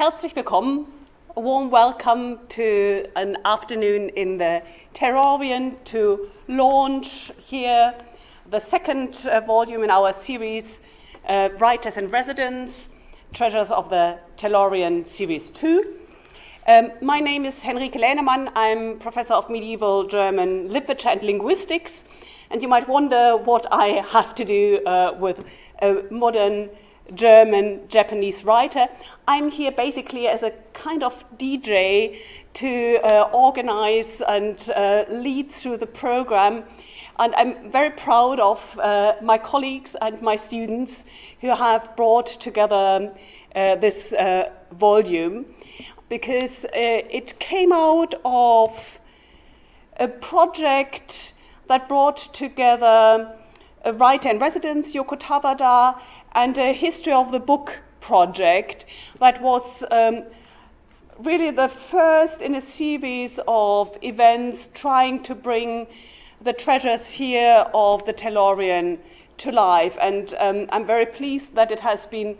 Herzlich willkommen. A warm welcome to an afternoon in the Terrarium to launch here the second volume in our series, Writers in Residence, Treasures of the Tellurian Series 2. My name is Henrike Lehnemann. I'm professor of medieval German literature and linguistics. And you might wonder what I have to do with a modern German, Japanese writer. I'm here basically as a kind of DJ to organize and lead through the program. And I'm very proud of my colleagues and my students who have brought together this volume, because it came out of a project that brought together a writer in residence, Yoko Tawada, and a history of the book project that was really the first in a series of events trying to bring the treasures here of the Tellurian to life. And I'm very pleased that it has been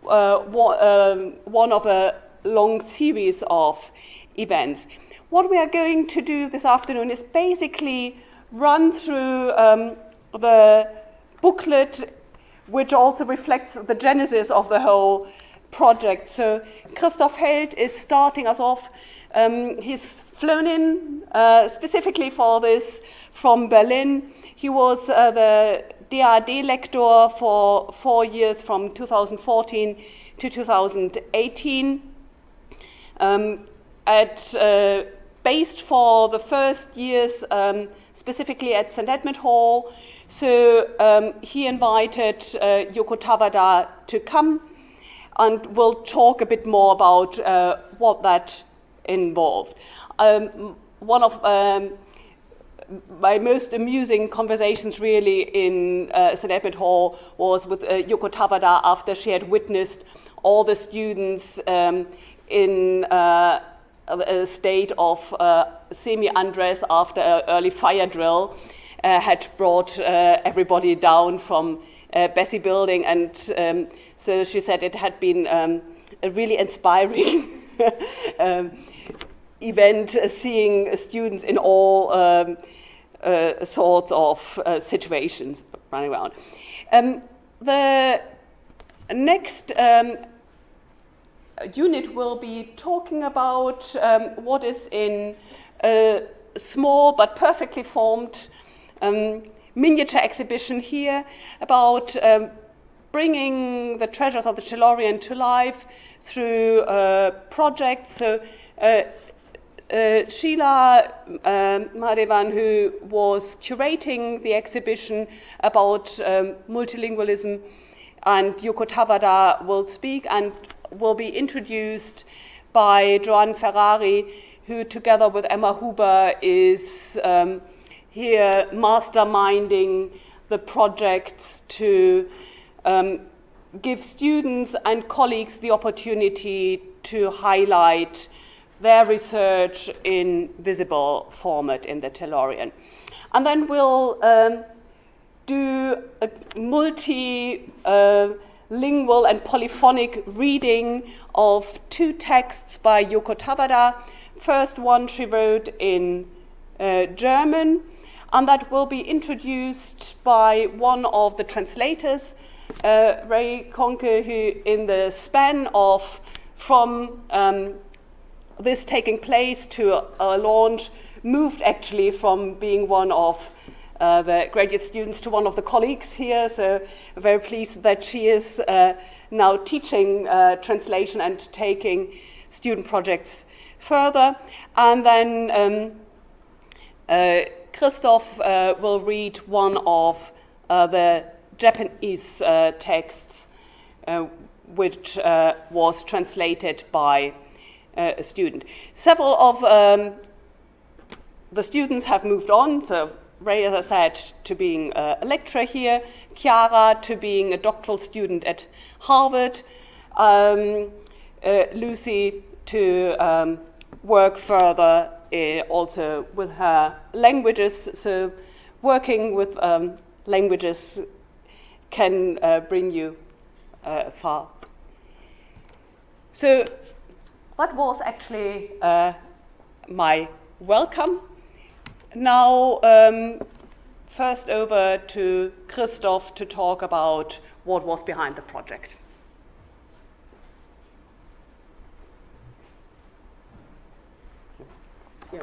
one of a long series of events. What we are going to do this afternoon is basically run through the booklet, which also reflects the genesis of the whole project. So Christoph Held is starting us off. He's flown in specifically for this from Berlin. He was the DAAD lector for 4 years from 2014 to 2018. Based for the first years specifically at St. Edmund Hall. So he invited Yoko Tawada to come, and we'll talk a bit more about what that involved. One of my most amusing conversations really in St. Edmund Hall was with Yoko Tawada after she had witnessed all the students in a state of semi-undress after an early fire drill, had brought everybody down from Bessie Building, and so she said it had been a really inspiring event, seeing students in all sorts of situations running around. The next unit will be talking about what is in a small but perfectly formed miniature exhibition here about bringing the treasures of the Tellurian to life through projects. So Sheila Mahadevan, who was curating the exhibition about multilingualism, and Yoko Tawada will speak and will be introduced by Joan Ferrari, who together with Emma Huber is here masterminding the projects to give students and colleagues the opportunity to highlight their research in visible format in the Tellurian. And then we'll do a multi-lingual and polyphonic reading of 2 texts by Yoko Tawada. First one she wrote in German, and that will be introduced by one of the translators, Ray Conke, who in the span of from this taking place to a launch moved actually from being one of the graduate students to one of the colleagues here. So I'm very pleased that she is now teaching translation and taking student projects further. And then Christoph will read one of the Japanese texts which was translated by a student. Several of the students have moved on. So Ray, as I said, to being a lecturer here, Chiara to being a doctoral student at Harvard, Lucy to work further also with her languages. So working with languages can bring you far. So that was actually my welcome. Now, first over to Christoph to talk about what was behind the project. Yeah.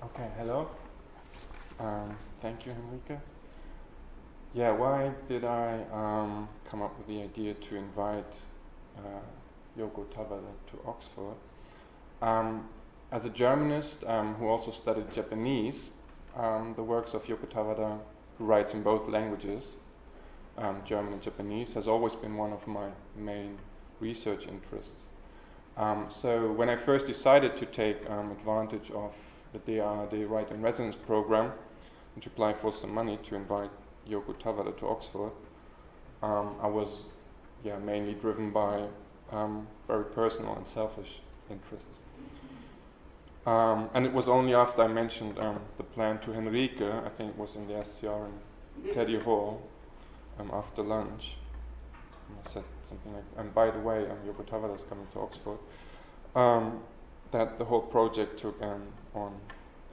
Okay, hello. Thank you, Henrike. Yeah, why did I come up with the idea to invite Yoko Tawada to Oxford? As a Germanist who also studied Japanese, the works of Yoko Tawada, who writes in both languages, German and Japanese, has always been one of my main research interests. So when I first decided to take advantage of the DAAD Write in Residence program and to apply for some money to invite Yoko Tawada to Oxford, I was mainly driven by very personal and selfish interests. And it was only after I mentioned the plan to Henrike, I think it was in the SCR in Teddy Hall, after lunch. I said something like, and by the way, Yoko Tawada is coming to Oxford, that the whole project took on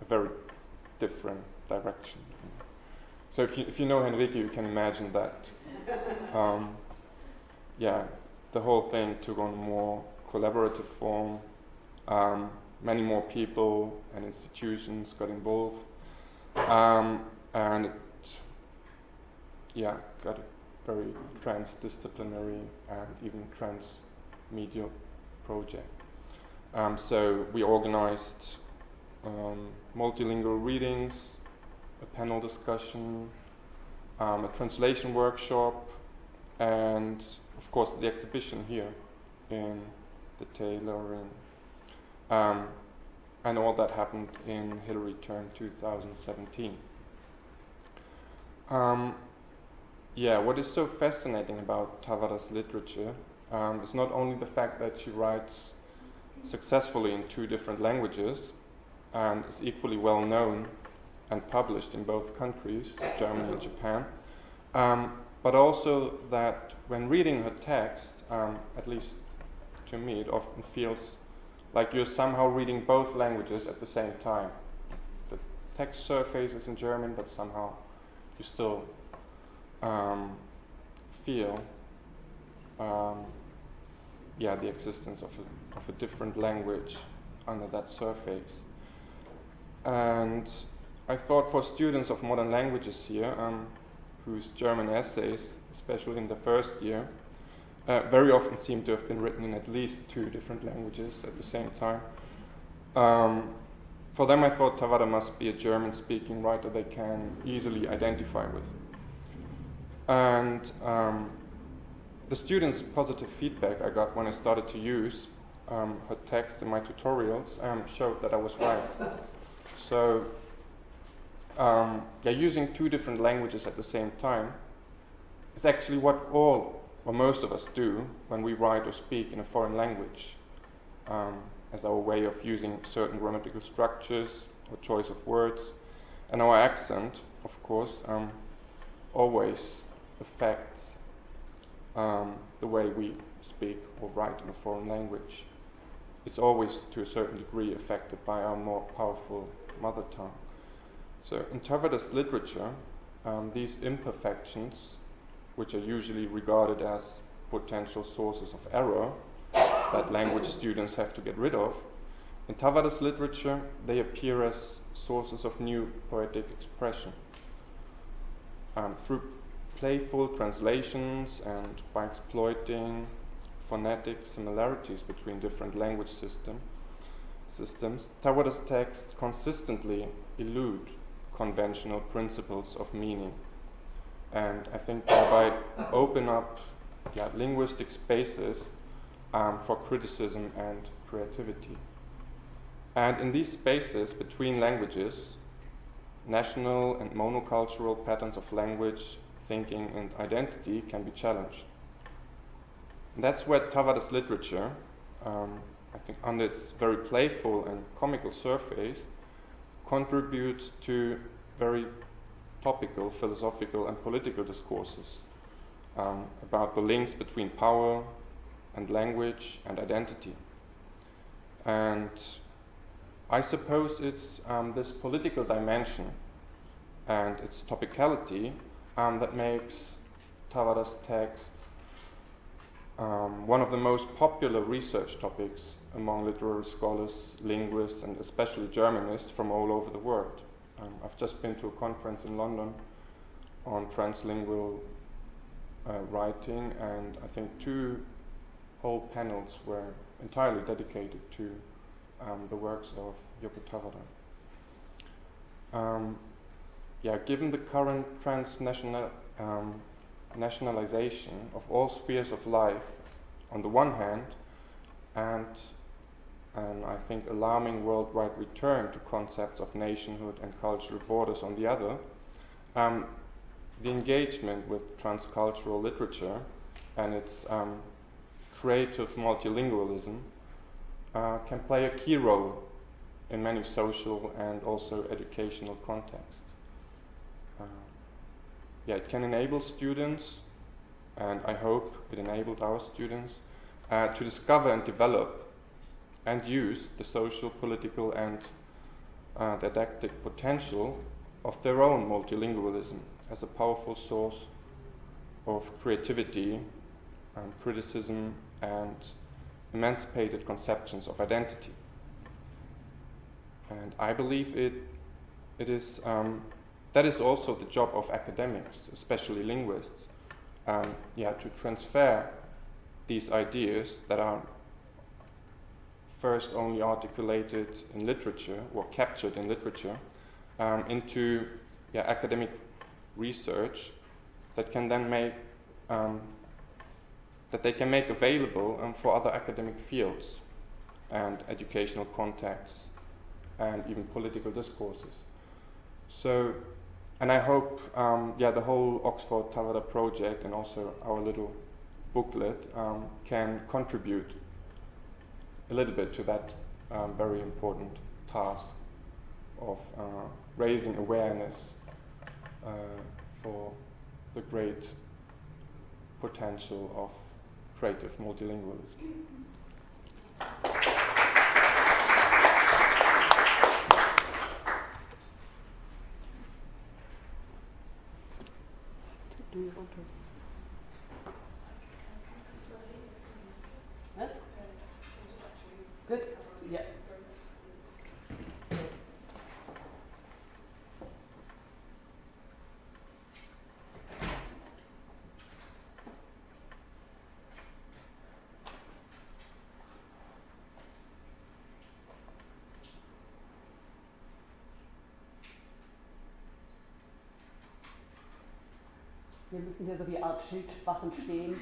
a very different direction. So if you know Henrike, you can imagine that the whole thing took on a more collaborative form. Many more people and institutions got involved, and it got a very transdisciplinary and even transmedial project. So we organized multilingual readings, a panel discussion, a translation workshop, and of course the exhibition here in the Taylor and all that happened in Hillary Term 2017. What is so fascinating about Tawada's literature is not only the fact that she writes successfully in 2 different languages and is equally well known and published in both countries, Germany and Japan, but also that when reading her text, at least to me, it often feels like you're somehow reading both languages at the same time. The text surface is in German, but somehow you still feel the existence of a different language under that surface. And I thought for students of modern languages here, whose German essays, especially in the first year, very often seem to have been written in at least 2 different languages at the same time. For them, I thought Tawada must be a German-speaking writer they can easily identify with. And the students' positive feedback I got when I started to use her text in my tutorials showed that I was right. So, using 2 different languages at the same time is actually what most of us do when we write or speak in a foreign language, as our way of using certain grammatical structures or choice of words. And our accent, of course, always affects the way we speak or write in a foreign language. It's always, to a certain degree, affected by our more powerful mother tongue. So in Tawada's literature, these imperfections, which are usually regarded as potential sources of error that language students have to get rid of, in Tawada's literature, they appear as sources of new poetic expression. Through playful translations and by exploiting phonetic similarities between different language systems, Tawada's texts consistently elude conventional principles of meaning, and I think thereby open up linguistic spaces for criticism and creativity. And in these spaces between languages, national and monocultural patterns of language, thinking, and identity can be challenged. And that's where Tawada's literature, I think under its very playful and comical surface, contributes to very topical, philosophical, and political discourses about the links between power and language and identity. And I suppose it's this political dimension and its topicality that makes Tawada's text one of the most popular research topics among literary scholars, linguists, and especially Germanists from all over the world. I've just been to a conference in London on translingual writing, and I think 2 whole panels were entirely dedicated to the works of Yoko Tawada. Given the current transnational nationalization of all spheres of life on the one hand, and I think alarming worldwide return to concepts of nationhood and cultural borders on the other, the engagement with transcultural literature and its creative multilingualism can play a key role in many social and also educational contexts. It can enable students, and I hope it enabled our students, to discover and develop and use the social, political, and didactic potential of their own multilingualism as a powerful source of creativity, criticism, and emancipated conceptions of identity. And I believe that is also the job of academics, especially linguists, to transfer these ideas that are first only articulated in literature or captured in literature into academic research that can then make that they can make available for other academic fields and educational contexts and even political discourses. So, and I hope the whole Oxford Tawada project and also our little booklet can contribute a little bit to that very important task of raising awareness for the great potential of creative multilingualism. Do you want to? Huh? Good. Yeah. Wir müssen hier so wie Art Schildwachen stehen,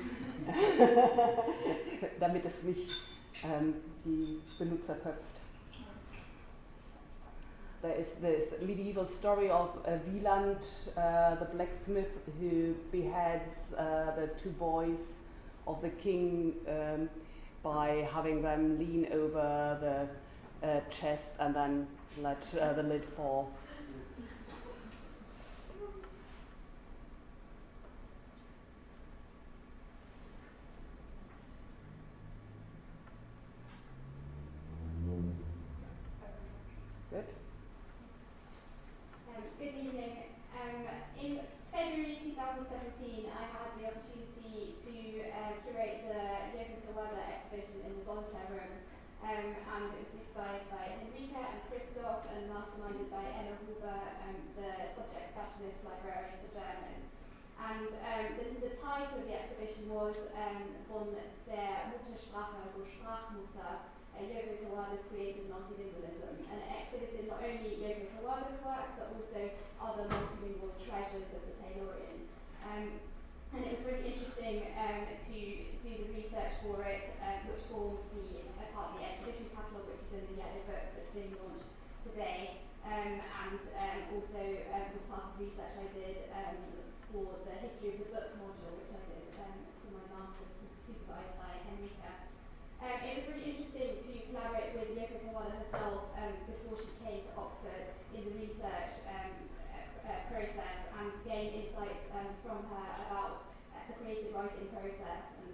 damit es nicht die Benutzer köpft. There is this medieval story of Wieland, the blacksmith who beheads the 2 boys of the king by having them lean over the chest and then let the lid fall. Good. Good evening. In February 2017, I had the opportunity to curate the Yoko Tawada exhibition in the Bonter Room, and it was supervised by Henrika and Christoph and masterminded by Emma Huber, the subject specialist librarian for German. And the title of the exhibition was von der Muttersprache, also Sprachmutter, Yoko Tawada's creative multilingualism, and it exhibited not only Yoko Tawada's works but also other multilingual treasures of the Taylorian. And it was really interesting to do the research for it, which forms a part of the exhibition catalogue, which is in the yellow book that's being launched today, and also was part of the research I did for the history of the book module, which I did for my master's, supervised by Henrika. It was really interesting to collaborate with Yoko Tawada herself before she came to Oxford in the research process and gain insights from her about the creative writing process and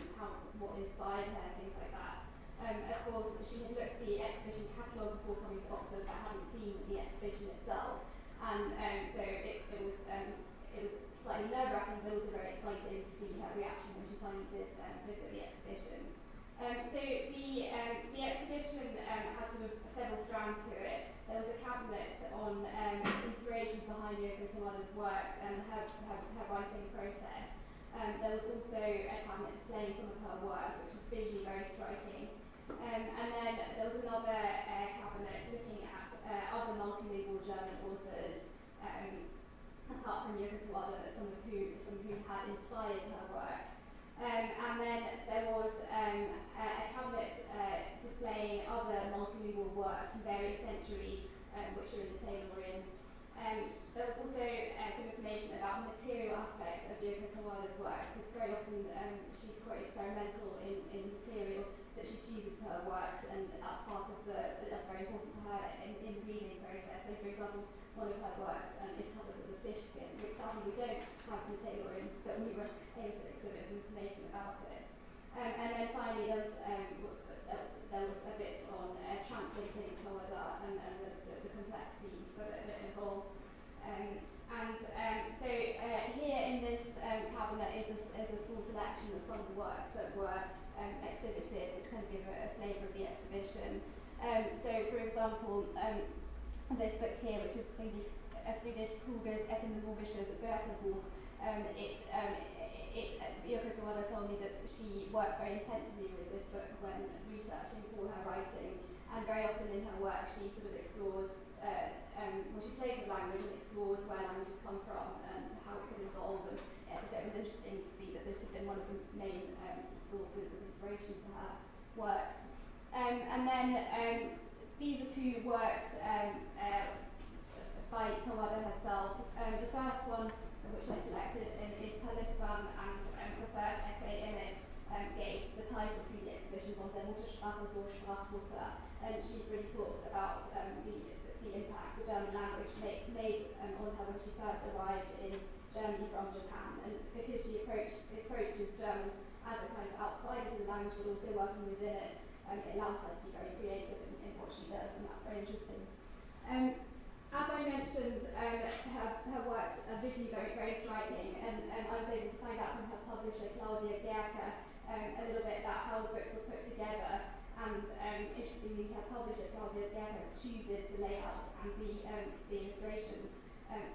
what inspired her, things like that. Of course, she had looked at the exhibition catalogue before coming to Oxford, but hadn't seen the exhibition itself, and so it was slightly nerve-wracking, but also very exciting to see her reaction when she finally did visit the exhibition. So the exhibition had sort of several strands to it. There was a cabinet on inspirations behind Yoko Tawada's works and her writing process. There was also a cabinet displaying some of her works, which was visually very striking. And then there was another cabinet looking at other multilingual German authors, apart from Yoko Tawada, but some who had inspired her work. And then there was a cabinet displaying other multilingual works from various centuries, which are in the Taylorian. There was also some information about the material aspect of Yoko Tawada's works, because very often she's quite experimental in material that she chooses for her works, and that's very important for her in the reading process. So, for example, one of her works is covered with a fish skin, which sadly we don't have in the Taylorian, but we were able to exhibit some information about it. And then finally, there was a bit on translating Tawada and the complexities that it involves. So here in this cabinet is a small selection of some of the works that were exhibited, which kind of give a flavour of the exhibition. So, for example, this book here, which is Friedrich Kruger's Etymologisches Wörterbuch, Yoko Tawada told me that she works very intensely with this book when researching for her writing, and very often in her work she sort of explores, she plays with language and explores where languages come from and how it can evolve, and so it was interesting to see that this had been one of the main sources of inspiration for her works. And then these are two works by Tawada herself. The first one, which I selected, is Talisman, and the first essay in it gave the title to the exhibition, Von der Muttersprache zur Sprachmutter, and she really talks about the impact the German language made on her when she first arrived in Germany from Japan, and because she approaches German as a kind of outsider to the language but also working within it, it allows her to be very creative in what she does, and that's very interesting. As I mentioned, her works are visually very, very striking, and I was able to find out from her publisher, Claudia Gerke, a little bit about how the books were put together, and interestingly, her publisher, Claudia Gerke, chooses the layout and the illustrations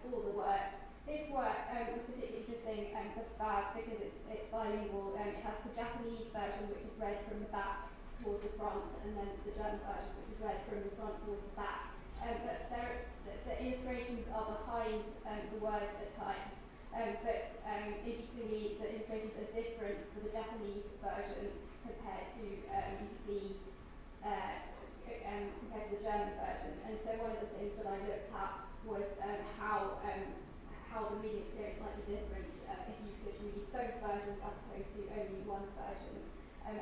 for the works. This work was particularly interesting because it's bilingual. It has the Japanese version, which is read from the back towards the front, and then the German version, which is read from the front towards the back. But the illustrations are behind the words at times. But interestingly, the illustrations are different for the Japanese version compared to the German version. And so one of the things that I looked at was how the reading experience might be different if you could read both versions as opposed to only one version. And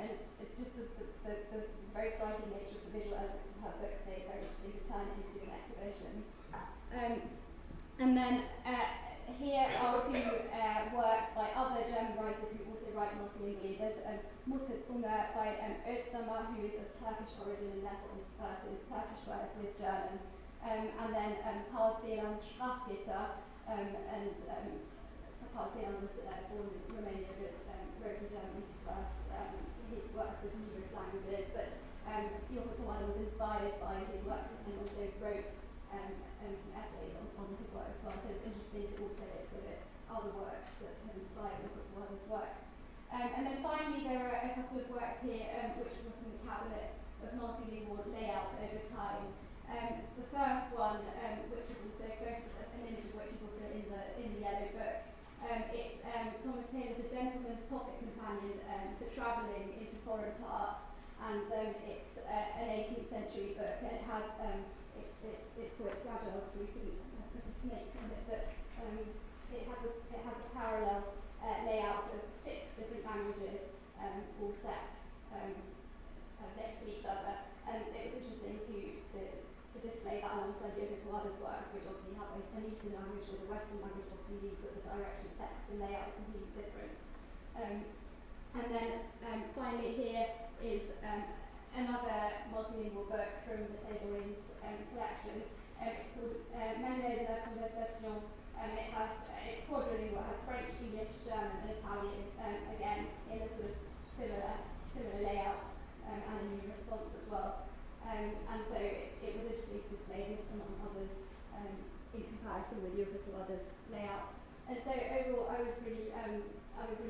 just the very striking nature of the visual elements of her books made it very interesting to turn it into an exhibition. And then here are two works by other German writers who also write multilingually. There's Mutterzunge by Özdamar, who is of Turkish origin and therefore intersperses Turkish words with German. And then Paul Celan's Sprachgitter, and Paul Celan was born in Romania but wrote in German, interspersed his works with numerous languages, but Yoko Tawada was inspired by his works and also wrote some essays on his work as well, so it's interesting to also exhibit other works that have inspired Yoko Tawada's works. And then finally there are a couple of works here which were from the cabinet of multilingual layouts over time. The first one, which is also an image of which is also in the yellow book, it's Thomas Taylor's A Gentleman's Pocket Companion for travelling into foreign parts, and it's an 18th century book, and it has it's quite fragile, so we couldn't put a snake on it, but it has a parallel layout of 6 different languages all set next to each other, and it was interesting to to display that alongside Yoko Tawada's works, which obviously have an Eastern language or the Western language, obviously means that the direction of text and layout is completely different. And then finally here is another multilingual book from the Taborins collection. It's called Manuel de la Conversation. It's quadrilingual, it has French, English, German and Italian, again in a sort of similar layout and a new response as well. And so it was interesting to display this among others in comparison with Yoko Tawada's layouts. And so overall I was really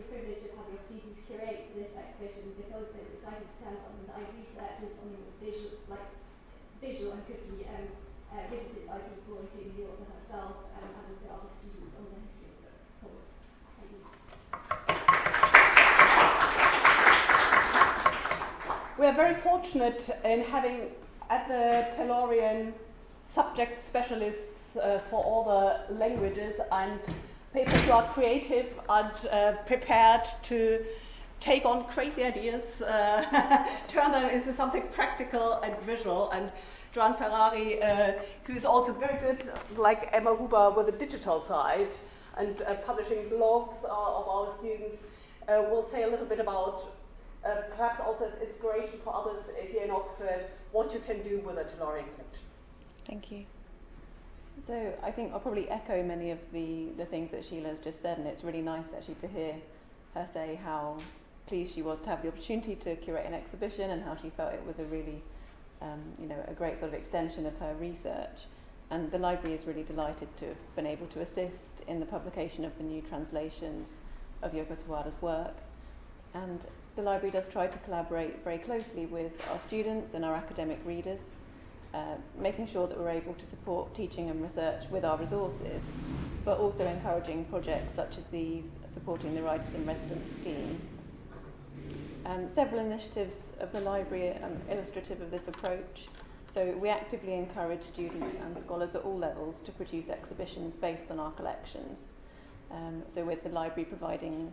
privileged to have the opportunity to curate this exhibition because it was exciting to turn something that I researched into something that was visual and could be visited by people, including the author herself and the other students on the history of the course. Thank you. We are very fortunate in having at the Tellurian subject specialists for all the languages and people who are creative and prepared to take on crazy ideas, turn them into something practical and visual. And Joan Ferrari, who's also very good, like Emma Huber, with the digital side and publishing blogs of our students, will say a little bit about perhaps also as inspiration for others here in Oxford, what you can do with the Tellurian collections. Thank you. So I think I'll probably echo many of the things that Sheila's just said, and it's really nice actually to hear her say how pleased she was to have the opportunity to curate an exhibition and how she felt it was a really a great sort of extension of her research. And the library is really delighted to have been able to assist in the publication of the new translations of Yoko Tawada's work. And the library does try to collaborate very closely with our students and our academic readers, making sure that we're able to support teaching and research with our resources, but also encouraging projects such as these, supporting the Writers in Residence scheme. Several initiatives of the library are illustrative of this approach. So we actively encourage students and scholars at all levels to produce exhibitions based on our collections. So with the library providing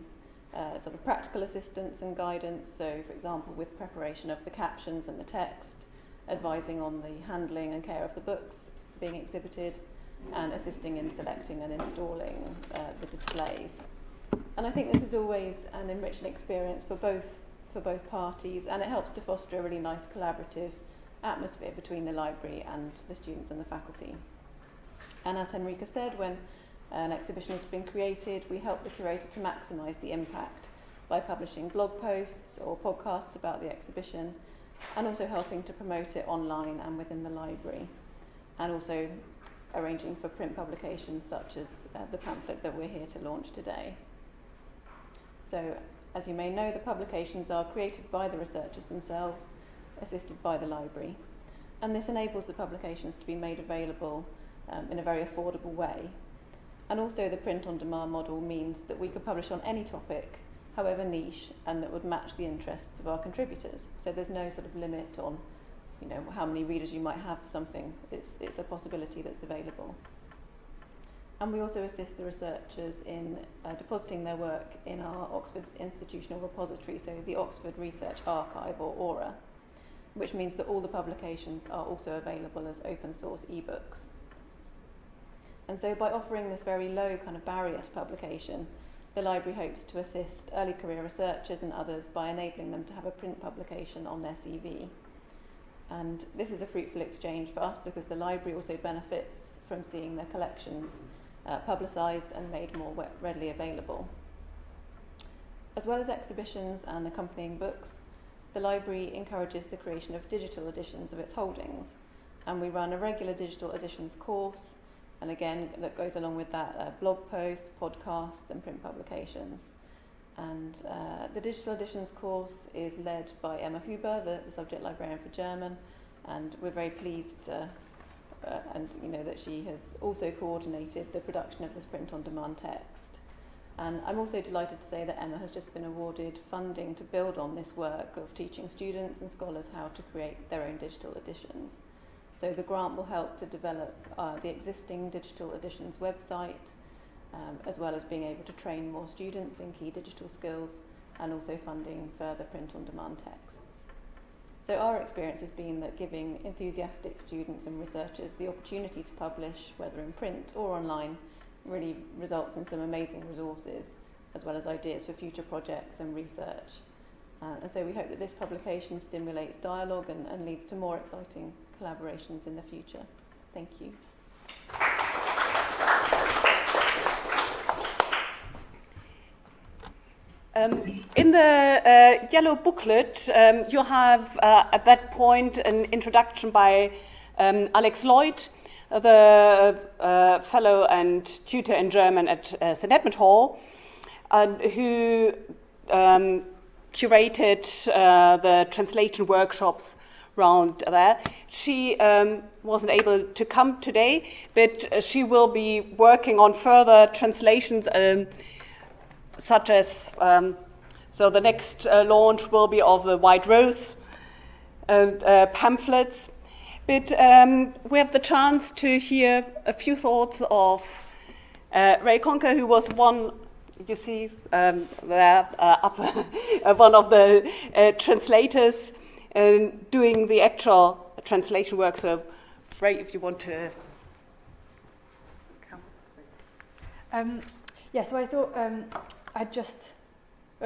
sort of practical assistance and guidance, so for example with preparation of the captions and the text, advising on the handling and care of the books being exhibited, and assisting in selecting and installing the displays. And I think this is always an enriching experience for both parties, and it helps to foster a really nice collaborative atmosphere between the library and the students and the faculty. And as Henrika said, when an exhibition has been created, we help the curator to maximise the impact by publishing blog posts or podcasts about the exhibition, and also helping to promote it online and within the library, and also arranging for print publications such as the pamphlet that we're here to launch today. So, as you may know, the publications are created by the researchers themselves, assisted by the library, and this enables the publications to be made available in a very affordable way. And also the print-on-demand model means that we could publish on any topic, however niche, and that would match the interests of our contributors. So there's no sort of limit on, how many readers you might have for something. It's a possibility that's available. And we also assist the researchers in depositing their work in our Oxford's institutional repository, so the Oxford Research Archive, or ORA, which means that all the publications are also available as open source ebooks. And so by offering this very low kind of barrier to publication, the library hopes to assist early career researchers and others by enabling them to have a print publication on their CV. And this is a fruitful exchange for us because the library also benefits from seeing their collections publicised and made more readily available. As well as exhibitions and accompanying books, the library encourages the creation of digital editions of its holdings, and we run a regular digital editions course, and again that goes along with that blog posts, podcasts and print publications. And the digital editions course is led by Emma Huber, the subject librarian for German, and we're very pleased that she has also coordinated the production of this print-on-demand text. And I'm also delighted to say that Emma has just been awarded funding to build on this work of teaching students and scholars how to create their own digital editions. So the grant will help to develop the existing digital editions website, as well as being able to train more students in key digital skills, and also funding further print-on-demand texts. So our experience has been that giving enthusiastic students and researchers the opportunity to publish, whether in print or online, really results in some amazing resources, as well as ideas for future projects and research. And so we hope that this publication stimulates dialogue and leads to more exciting collaborations in the future. Thank you. In the yellow booklet, you have at that point an introduction by Alex Lloyd, the fellow and tutor in German at St. Edmund Hall, who curated the translation workshops around there. She wasn't able to come today, but she will be working on further translations such as, so the next launch will be of the White Rose pamphlets. But we have the chance to hear a few thoughts of Ray Conker, who was one, you see there up, one of the translators doing the actual translation work. So Ray, if you want to come. Yeah, so I thought I'd just,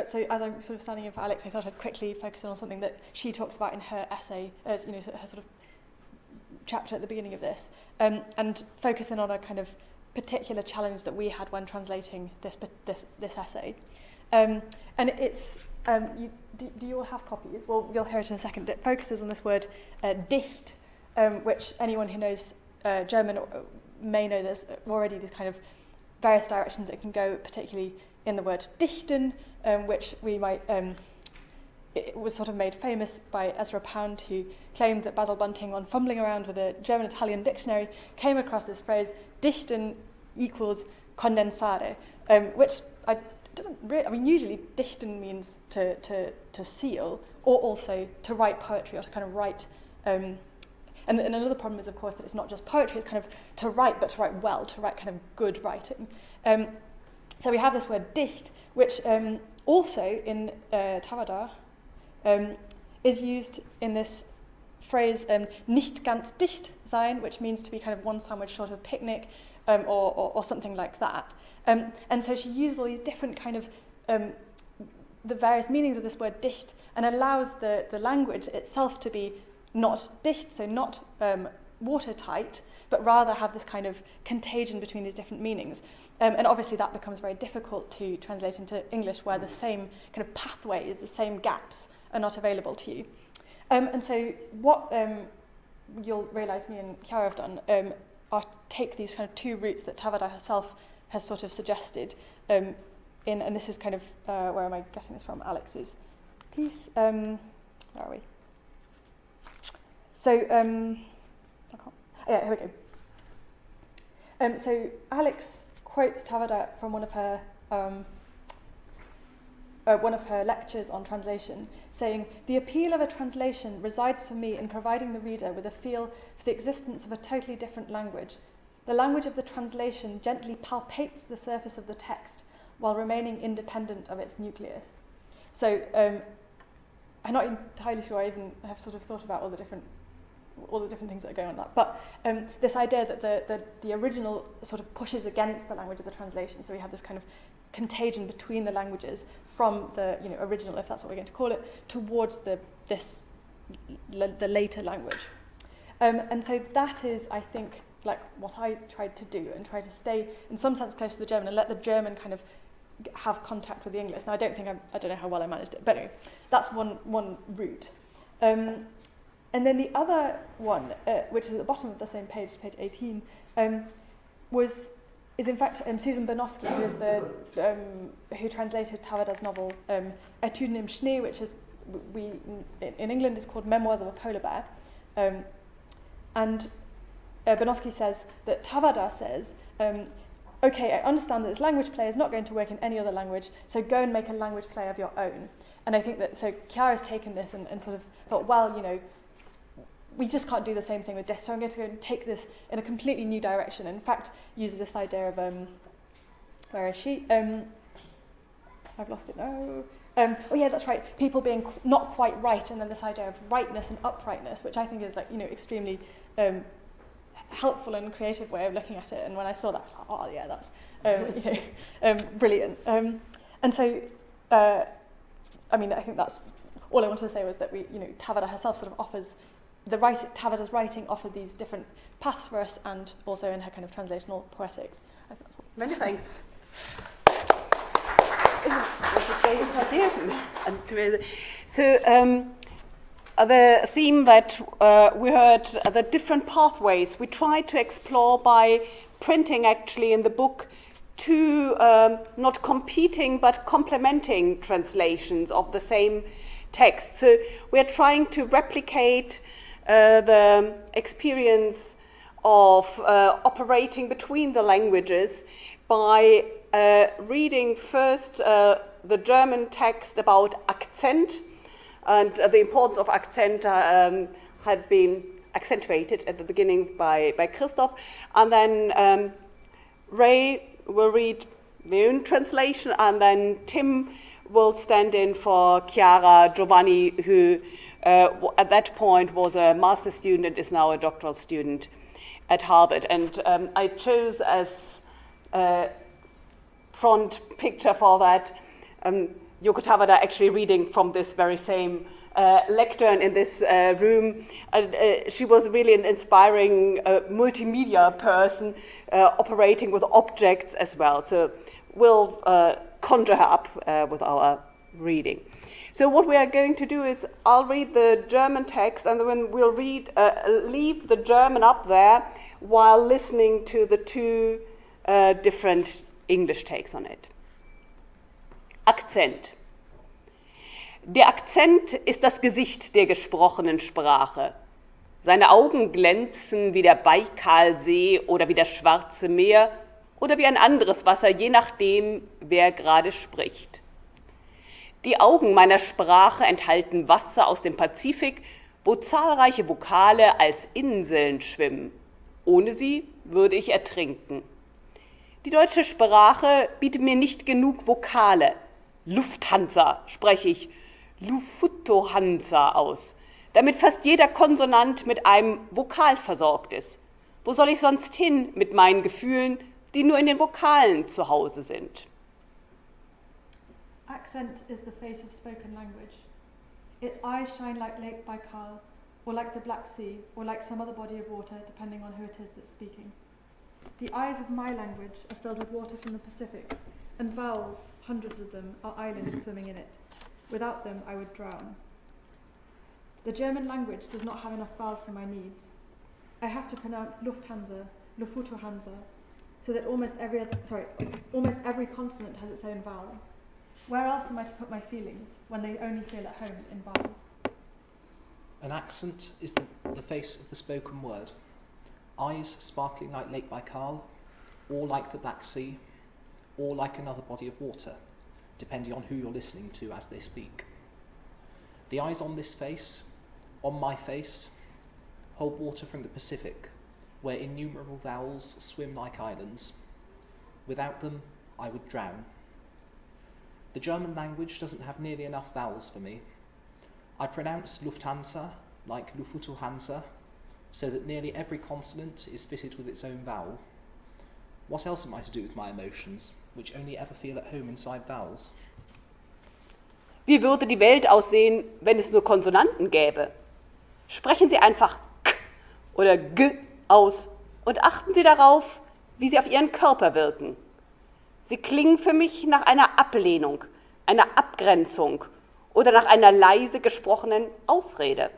so as I'm sort of standing in for Alex, I thought I'd quickly focus on something that she talks about in her essay, as you know, her sort of chapter at the beginning of this, and focus in on a kind of particular challenge that we had when translating this essay. And it's, do you all have copies? Well, you'll hear it in a second. It focuses on this word dicht, which anyone who knows German may know there's already these kind of various directions it can go, particularly in the word dichten, which we might, it was sort of made famous by Ezra Pound, who claimed that Basil Bunting, on fumbling around with a German-Italian dictionary, came across this phrase, dichten equals condensare, which doesn't really, I mean, usually dichten means to seal, or also to write poetry, or to kind of write, and another problem is, of course, that it's not just poetry, it's kind of to write, but to write well, to write kind of good writing. So we have this word dicht, which also in Tawada is used in this phrase nicht ganz dicht sein, which means to be kind of one sandwich short of picnic, or something like that. And so she uses all these different kind of the various meanings of this word dicht, and allows the language itself to be not dicht, so not watertight, but rather have this kind of contagion between these different meanings. And obviously that becomes very difficult to translate into English, where the same kind of pathways, the same gaps are not available to you. And so what you'll realise me and Chiara have done are take these kind of two routes that Tawada herself has sort of suggested, and this is kind of, where am I getting this from? Alex's piece. Where are we? So, here we go. So Alex quotes Tawada from one of her lectures on translation, saying, "The appeal of a translation resides for me in providing the reader with a feel for the existence of a totally different language. The language of the translation gently palpates the surface of the text while remaining independent of its nucleus." So I'm not entirely sure I even have sort of thought about all the different things that are going on in that. But this idea that the original sort of pushes against the language of the translation. So we have this kind of contagion between the languages from the original, if that's what we're going to call it, towards the later language. And so that is, I think, like what I tried to do, and try to stay in some sense close to the German and let the German kind of have contact with the English. Now I don't know how well I managed it, but anyway, that's one route. And then the other one, which is at the bottom of the same page, page 18, is in fact Susan Bernowski, who is who translated Tawada's novel Etüden im Schnee, which is in England is called Memoirs of a Polar Bear. And Bernowski says that Tawada says, okay, I understand that this language play is not going to work in any other language, so go and make a language play of your own. And I think that, so Chiara's taken this and sort of thought, well, we just can't do the same thing with dicht, so I'm going to go and take this in a completely new direction. In fact, uses this idea of, where is she? I've lost it now. Oh yeah, that's right. People being not quite right, and then this idea of rightness and uprightness, which I think is extremely helpful and creative way of looking at it. And when I saw that, I was like, oh yeah, that's brilliant. And so, I think that's all I wanted to say was that Tawada herself sort of offers Tawada's writing offered these different paths for us, and also in her kind of translational poetics. I think that's what. Many thanks. So the theme that we heard, the different pathways, we tried to explore by printing actually in the book two not competing but complementing translations of the same text. So we're trying to replicate the experience of operating between the languages by reading first the German text about accent, and the importance of accent had been accentuated at the beginning by Christoph, and then Ray will read the own translation, and then Tim will stand in for Chiara Giovanni, who at that point was a master's student and is now a doctoral student at Harvard. And I chose as front picture for that Yoko Tawada actually reading from this very same lectern in this room. She was really an inspiring multimedia person operating with objects as well. So we'll conjure her up with our reading. So what we are going to do is I'll read the German text, and then we'll leave the German up there while listening to the two different English takes on it. Akzent. Der Akzent ist das Gesicht der gesprochenen Sprache. Seine Augen glänzen wie der Baikalsee oder wie das Schwarze Meer oder wie ein anderes Wasser, je nachdem, wer gerade spricht. Die Augen meiner Sprache enthalten Wasser aus dem Pazifik, wo zahlreiche Vokale als Inseln schwimmen. Ohne sie würde ich ertrinken. Die deutsche Sprache bietet mir nicht genug Vokale. Lufthansa spreche ich Lufutohansa aus, damit fast jeder Konsonant mit einem Vokal versorgt ist. Wo soll ich sonst hin mit meinen Gefühlen, die nur in den Vokalen zu Hause sind? Accent is the face of spoken language. Its eyes shine like Lake Baikal, or like the Black Sea, or like some other body of water, depending on who it is that's speaking. The eyes of my language are filled with water from the Pacific, and vowels, hundreds of them, are islands swimming in it. Without them, I would drown. The German language does not have enough vowels for my needs. I have to pronounce Lufthansa, Lufutohansa, so that almost every consonant has its own vowel. Where else am I to put my feelings when they only feel at home in vowels? An accent is the face of the spoken word. Eyes sparkling like Lake Baikal, or like the Black Sea, or like another body of water, depending on who you're listening to as they speak. The eyes on this face, on my face, hold water from the Pacific, where innumerable vowels swim like islands. Without them, I would drown. The German language doesn't have nearly enough vowels for me. I pronounce Lufthansa like Lufutohansa, so that nearly every consonant is fitted with its own vowel. What else am I to do with my emotions, which only ever feel at home inside vowels? Wie würde die Welt aussehen, wenn es nur Konsonanten gäbe? Sprechen Sie einfach K oder G aus und achten Sie darauf, wie sie auf Ihren Körper wirken. Sie klingen für mich nach einer Ablehnung, einer Abgrenzung oder nach einer leise gesprochenen Ausrede.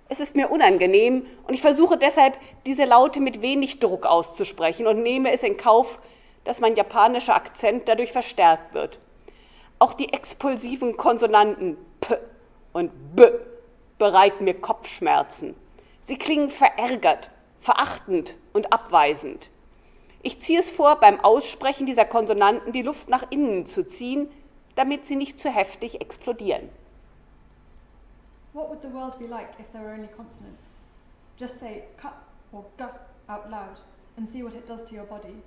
Es ist mir unangenehm und ich versuche deshalb, diese Laute mit wenig Druck auszusprechen und nehme es in Kauf, dass mein japanischer Akzent dadurch verstärkt wird. Auch die expulsiven Konsonanten P und B bereiten mir Kopfschmerzen. Sie klingen verärgert, verachtend und abweisend. Ich ziehe es vor, beim Aussprechen dieser Konsonanten die Luft nach innen zu ziehen, damit sie nicht zu heftig explodieren. What would the world be like if there were only consonants? Just say ka or ga out loud and see what it does to your body.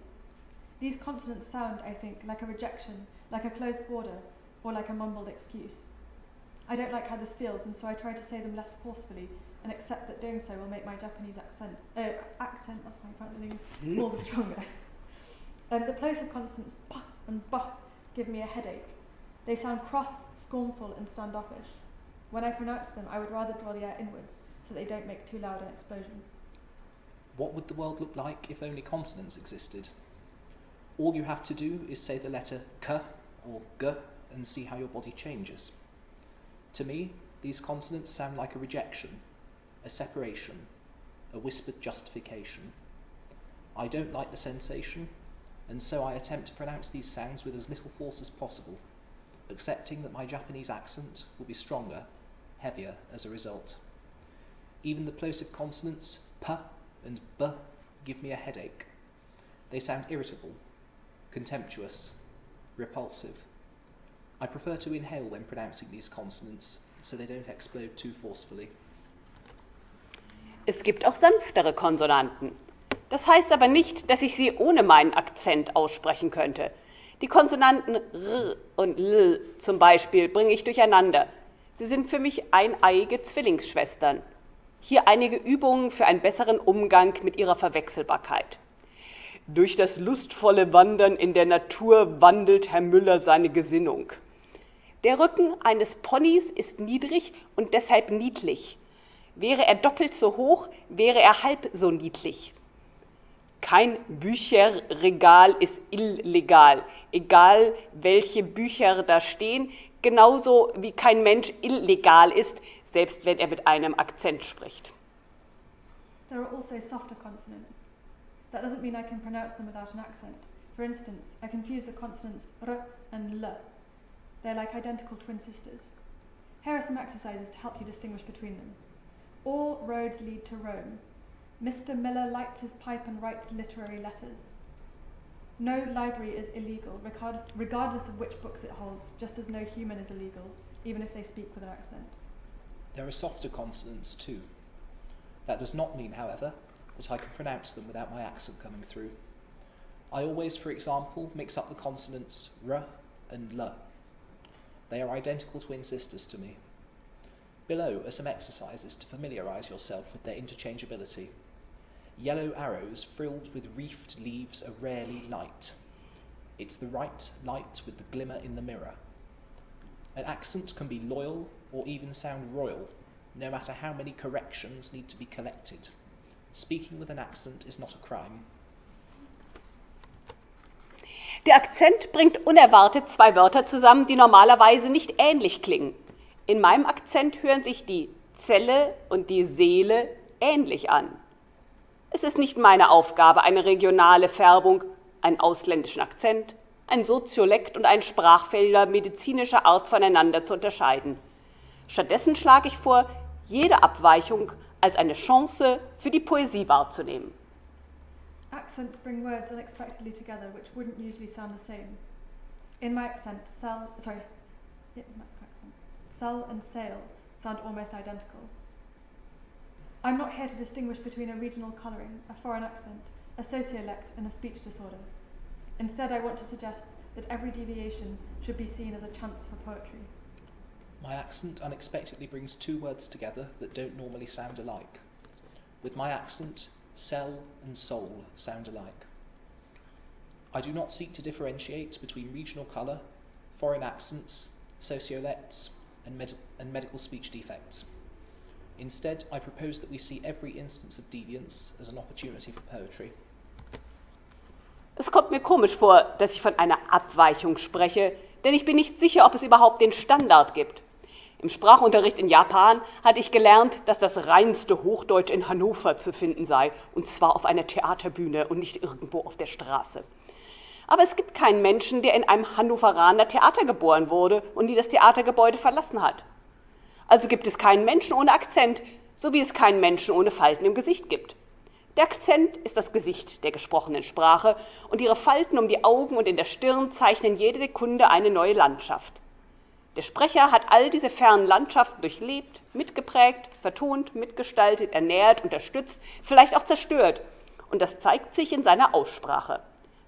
These consonants sound, I think, like a rejection, like a closed border, or like a mumbled excuse. I don't like how this feels, and so I try to say them less forcefully and accept that doing so will make my Japanese accent, that's my English, all the stronger. The plosive consonants pa and ba give me a headache. They sound cross, scornful, and standoffish. When I pronounce them, I would rather draw the air inwards so they don't make too loud an explosion. What would the world look like if only consonants existed? All you have to do is say the letter k or g and see how your body changes. To me, these consonants sound like a rejection, a separation, a whispered justification. I don't like the sensation, and so I attempt to pronounce these sounds with as little force as possible, accepting that my Japanese accent will be stronger, heavier as a result. Even the plosive consonants p and b give me a headache. They sound irritable, contemptuous, repulsive. I prefer to inhale when pronouncing these consonants, so they don't explode too forcefully. Es gibt auch sanftere Konsonanten. Das heißt aber nicht, dass ich sie ohne meinen Akzent aussprechen könnte. Die Konsonanten R und L zum Beispiel bringe ich durcheinander. Sie sind für mich eineiige Zwillingsschwestern. Hier einige Übungen für einen besseren Umgang mit ihrer Verwechselbarkeit. Durch das lustvolle Wandern in der Natur wandelt Herr Müller seine Gesinnung. Der Rücken eines Ponys ist niedrig und deshalb niedlich. Wäre er doppelt so hoch, wäre er halb so niedlich. Kein Bücherregal ist illegal, egal welche Bücher da stehen, genauso wie kein Mensch illegal ist, selbst wenn er mit einem Akzent spricht. There are also softer consonants. That doesn't mean I can pronounce them without an accent. For instance, I confuse the consonants r and l. They're like identical twin sisters. Here are some exercises to help you distinguish between them. All roads lead to Rome. Mr. Miller lights his pipe and writes literary letters. No library is illegal, regardless of which books it holds, just as no human is illegal, even if they speak with an accent. There are softer consonants too. That does not mean, however, that I can pronounce them without my accent coming through. I always, for example, mix up the consonants r and l. They are identical twin sisters to me. Below are some exercises to familiarise yourself with their interchangeability. Yellow arrows frilled with reefed leaves are rarely light. It's the right light with the glimmer in the mirror. An accent can be loyal or even sound royal, no matter how many corrections need to be collected. Speaking with an accent is not a crime. Der Akzent bringt unerwartet zwei Wörter zusammen, die normalerweise nicht ähnlich klingen. In meinem Akzent hören sich die Zelle und die Seele ähnlich an. Es ist nicht meine Aufgabe, eine regionale Färbung, einen ausländischen Akzent, ein Soziolekt und einen Sprachfehler medizinischer Art voneinander zu unterscheiden. Stattdessen schlage ich vor, jede Abweichung als eine Chance für die Poesie wahrzunehmen. Accents bring words unexpectedly together which wouldn't usually sound the same. In my accent, cell and sail sound almost identical. I'm not here to distinguish between a regional colouring, a foreign accent, a sociolect and a speech disorder. Instead, I want to suggest that every deviation should be seen as a chance for poetry. My accent unexpectedly brings two words together that don't normally sound alike. With my accent, cell and soul sound alike. I do not seek to differentiate between regional colour, foreign accents, sociolects, and medical speech defects. Instead, I propose that we see every instance of deviance as an opportunity for poetry. Es kommt mir komisch vor, dass ich von einer Abweichung spreche, denn ich bin nicht sicher, ob es überhaupt den Standard gibt. Im Sprachunterricht in Japan hatte ich gelernt, dass das reinste Hochdeutsch in Hannover zu finden sei, und zwar auf einer Theaterbühne und nicht irgendwo auf der Straße. Aber es gibt keinen Menschen, der in einem Hannoveraner Theater geboren wurde und nie das Theatergebäude verlassen hat. Also gibt es keinen Menschen ohne Akzent, so wie es keinen Menschen ohne Falten im Gesicht gibt. Der Akzent ist das Gesicht der gesprochenen Sprache und ihre Falten um die Augen und in der Stirn zeichnen jede Sekunde eine neue Landschaft. Der Sprecher hat all diese fernen Landschaften durchlebt, mitgeprägt, vertont, mitgestaltet, ernährt, unterstützt, vielleicht auch zerstört. Und das zeigt sich in seiner Aussprache.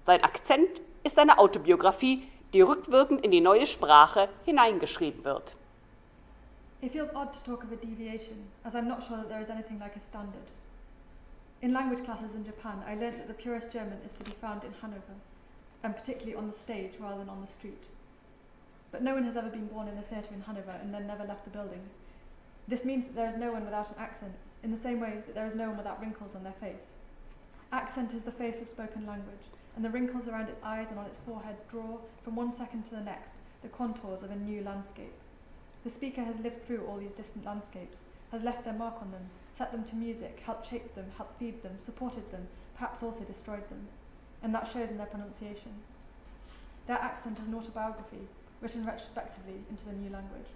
Sein Akzent ist seine Autobiografie, die rückwirkend in die neue Sprache hineingeschrieben wird. It feels odd to talk of a deviation, as I'm not sure that there is anything like a standard. In language classes in Japan, I learnt that the purest German is to be found in Hanover, and particularly on the stage rather than on the street. But no one has ever been born in a theatre in Hanover and then never left the building. This means that there is no one without an accent, in the same way that there is no one without wrinkles on their face. Accent is the face of spoken language, and the wrinkles around its eyes and on its forehead draw, from one second to the next, the contours of a new landscape. The speaker has lived through all these distant landscapes, has left their mark on them, set them to music, helped shape them, helped feed them, supported them, perhaps also destroyed them. And that shows in their pronunciation. Their accent is an autobiography, written retrospectively into the new language.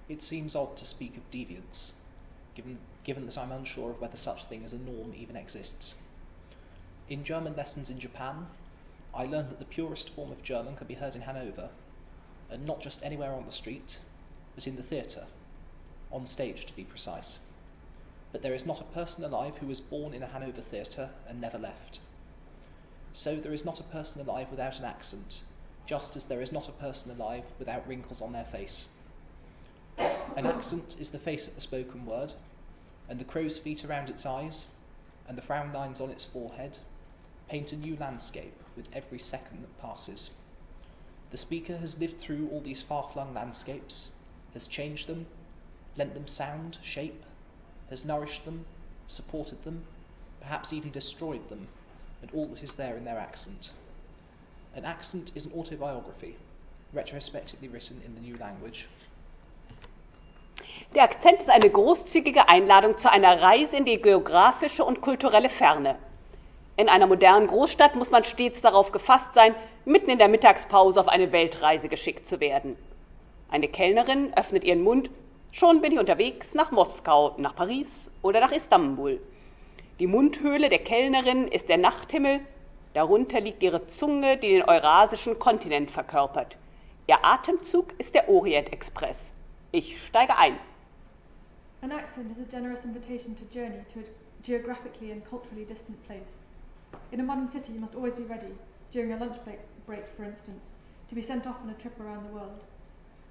It seems odd to speak of deviance, given that I'm unsure of whether such thing as a norm even exists. In German lessons in Japan, I learned that the purest form of German could be heard in Hanover, and not just anywhere on the street, but in the theatre, on stage to be precise. But there is not a person alive who was born in a Hanover theatre and never left. So there is not a person alive without an accent, just as there is not a person alive without wrinkles on their face. An accent is the face of the spoken word, and the crow's feet around its eyes, and the frown lines on its forehead, paint a new landscape with every second that passes. The speaker has lived through all these far-flung landscapes, has changed them, lent them sound, shape, has nourished them, supported them, perhaps even destroyed them, and all that is there in their accent. An accent is an autobiography, retrospectively written in the new language. Der Akzent ist eine großzügige Einladung zu einer Reise in die geografische und kulturelle Ferne. In einer modernen Großstadt muss man stets darauf gefasst sein, mitten in der Mittagspause auf eine Weltreise geschickt zu werden. Eine Kellnerin öffnet ihren Mund, schon bin ich unterwegs nach Moskau, nach Paris oder nach Istanbul. Die Mundhöhle der Kellnerin ist der Nachthimmel, darunter liegt ihre Zunge, die den eurasischen Kontinent verkörpert. Ihr Atemzug ist der Orient-Express. Ich steige ein. An accent is a generous invitation to journey to a geographically and culturally distant place. In a modern city, you must always be ready, during a lunch break for instance, to be sent off on a trip around the world.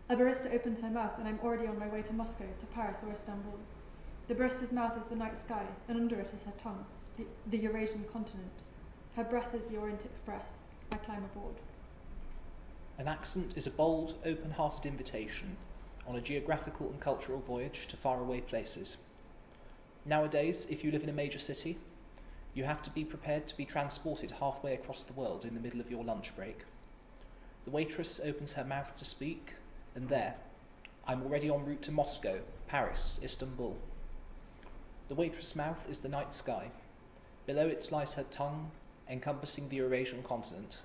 A barista opens her mouth and I'm already on my way to Moscow, to Paris or Istanbul. The barista's mouth is the night sky, and under it is her tongue, the Eurasian continent. Her breath is the Orient Express. I climb aboard. An accent is a bold, open-hearted invitation on a geographical and cultural voyage to faraway places. Nowadays, if you live in a major city, you have to be prepared to be transported halfway across the world in the middle of your lunch break. The waitress opens her mouth to speak, and there, I'm already en route to Moscow, Paris, Istanbul. The waitress' mouth is the night sky. Below it lies her tongue, encompassing the Eurasian continent.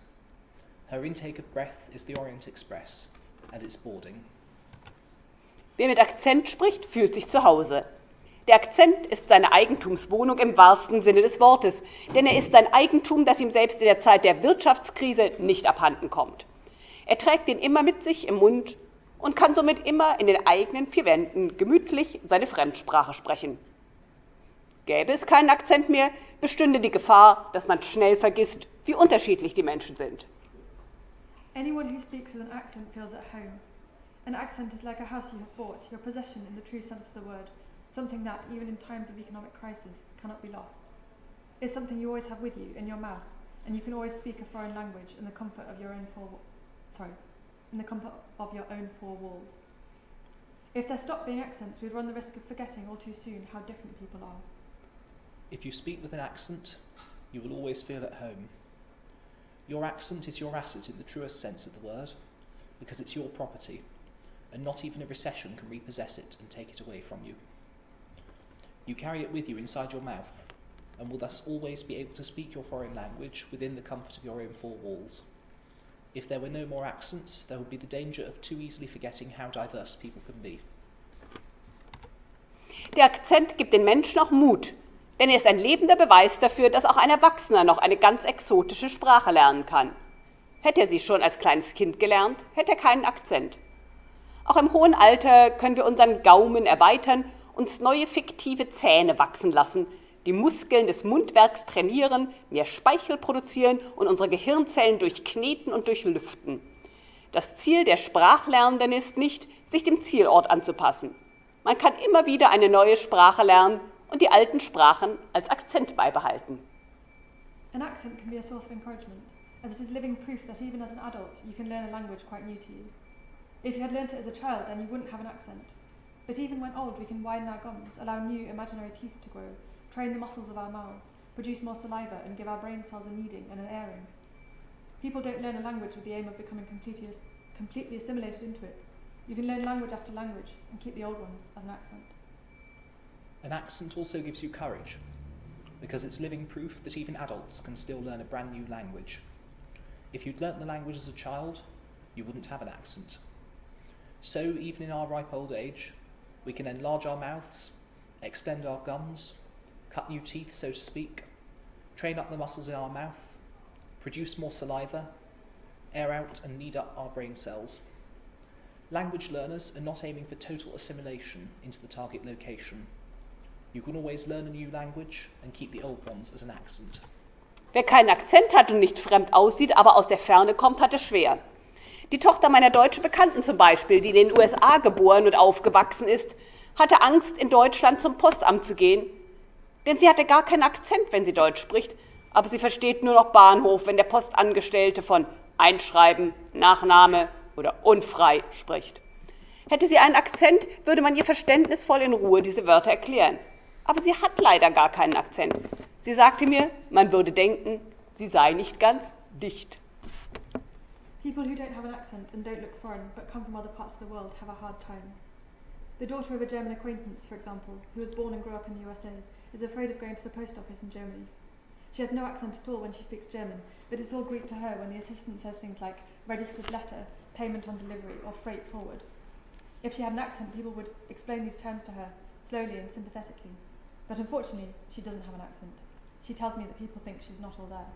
Her intake of breath is the Orient Express, and it's boarding. Wer mit Akzent spricht, fühlt sich zu Hause. Der Akzent ist seine Eigentumswohnung im wahrsten Sinne des Wortes, denn er ist sein Eigentum, das ihm selbst in der Zeit der Wirtschaftskrise nicht abhanden kommt. Er trägt ihn immer mit sich im Mund und kann somit immer in den eigenen vier Wänden gemütlich seine Fremdsprache sprechen. Gäbe es keinen Akzent mehr, bestünde die Gefahr, dass man schnell vergisst, wie unterschiedlich die Menschen sind. Anyone who speaks with an accent feels at home. An accent is like a house you have bought, your possession in the true sense of the word, something that, even in times of economic crisis, cannot be lost. It's something you always have with you, in your mouth, and you can always speak a foreign language in the comfort of your own four walls. If there stopped being accents, we'd run the risk of forgetting all too soon how different people are. If you speak with an accent, you will always feel at home. Your accent is your asset in the truest sense of the word, because it's your property, and not even a recession can repossess it and take it away from you. You carry it with you inside your mouth, and will thus always be able to speak your foreign language within the comfort of your own four walls. If there were no more accents, there would be the danger of too easily forgetting how diverse people can be. Der Akzent gibt den Menschen auch Mut, denn er ist ein lebender Beweis dafür, dass auch ein Erwachsener noch eine ganz exotische Sprache lernen kann. Hätte er sie schon als kleines Kind gelernt, hätte er keinen Akzent. Auch im hohen Alter können wir unseren Gaumen erweitern, uns neue fiktive Zähne wachsen lassen, die Muskeln des Mundwerks trainieren, mehr Speichel produzieren und unsere Gehirnzellen durchkneten und durchlüften. Das Ziel der Sprachlernenden ist nicht, sich dem Zielort anzupassen. Man kann immer wieder eine neue Sprache lernen und die alten Sprachen als Akzent beibehalten. An accent can be a source of encouragement, as it is living proof that even as an adult you can learn a language quite new to you. If you had learnt it as a child, then you wouldn't have an accent. But even when old, we can widen our gums, allow new imaginary teeth to grow, train the muscles of our mouths, produce more saliva, and give our brain cells a kneading and an airing. People don't learn a language with the aim of becoming completely assimilated into it. You can learn language after language and keep the old ones as an accent. An accent also gives you courage, because it's living proof that even adults can still learn a brand new language. If you'd learnt the language as a child, you wouldn't have an accent. So even in our ripe old age, we can enlarge our mouths, extend our gums, cut new teeth, so to speak, train up the muscles in our mouth, produce more saliva, air out and knead up our brain cells. Language learners are not aiming for total assimilation into the target location. You can always learn a new language and keep the old ones as an accent. Wer keinen Akzent hat und nicht fremd aussieht, aber aus der Ferne kommt, hat es schwer. Die Tochter meiner deutschen Bekannten zum Beispiel, die in den USA geboren und aufgewachsen ist, hatte Angst, in Deutschland zum Postamt zu gehen, denn sie hatte gar keinen Akzent, wenn sie Deutsch spricht, aber sie versteht nur noch Bahnhof, wenn der Postangestellte von Einschreiben, Nachname oder unfrei spricht. Hätte sie einen Akzent, würde man ihr verständnisvoll in Ruhe diese Wörter erklären. Aber sie hat leider gar keinen Akzent. Sie sagte mir, man würde denken, sie sei nicht ganz dicht. People who don't have an accent and don't look foreign but come from other parts of the world have a hard time. The daughter of a German acquaintance, for example, who was born and grew up in the USA, is afraid of going to the post office in Germany. She has no accent at all when she speaks German, but it's all Greek to her when the assistant says things like registered letter, payment on delivery, or freight forward. If she had an accent, people would explain these terms to her, slowly and sympathetically. But unfortunately, she doesn't have an accent. She tells me that people think she's not all there.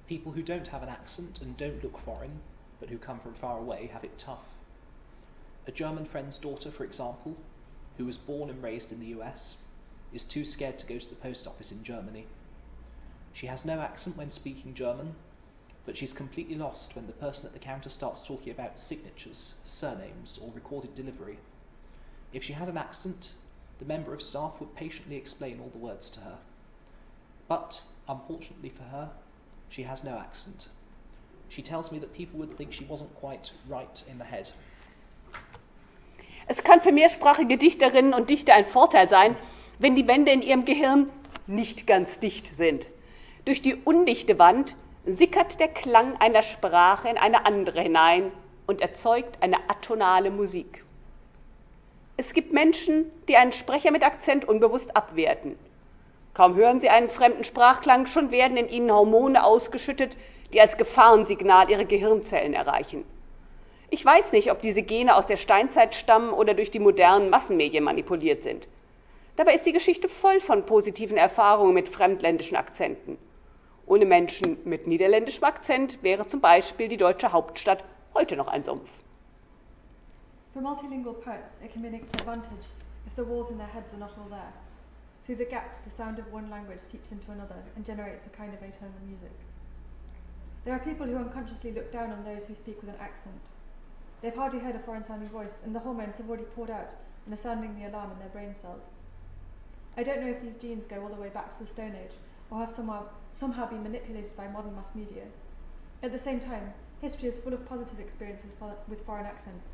People who don't have an accent and don't look foreign, but who come from far away, have it tough. A German friend's daughter, for example, who was born and raised in the US, is too scared to go to the post office in Germany. She has no accent when speaking German, but she's completely lost when the person at the counter starts talking about signatures, surnames, or recorded delivery. If she had an accent, the member of staff would patiently explain all the words to her. But, unfortunately for her, she has no accent. She tells me that people would think she wasn't quite right in the head. Es kann für mehrsprachige Dichterinnen und Dichter ein Vorteil sein, wenn die Wände in ihrem Gehirn nicht ganz dicht sind. Durch die undichte Wand sickert der Klang einer Sprache in eine andere hinein und erzeugt eine atonale Musik. Es gibt Menschen, die einen Sprecher mit Akzent unbewusst abwerten. Kaum hören sie einen fremden Sprachklang, schon werden in ihnen Hormone ausgeschüttet, die als Gefahrensignal ihre Gehirnzellen erreichen. Ich weiß nicht, ob diese Gene aus der Steinzeit stammen oder durch die modernen Massenmedien manipuliert sind. Dabei ist die Geschichte voll von positiven Erfahrungen mit fremdländischen Akzenten. Ohne Menschen mit niederländischem Akzent wäre zum Beispiel die deutsche Hauptstadt heute noch ein Sumpf. For multilingual poets, it can be an advantage if the walls in their heads are not all there. Through the gaps, the sound of one language seeps into another and generates a kind of atonal music. There are people who unconsciously look down on those who speak with an accent. They've hardly heard a foreign-sounding voice, and the hormones have already poured out and are sounding the alarm in their brain cells. I don't know if these genes go all the way back to the Stone Age, or have somehow been manipulated by modern mass media. At the same time, history is full of positive experiences with foreign accents.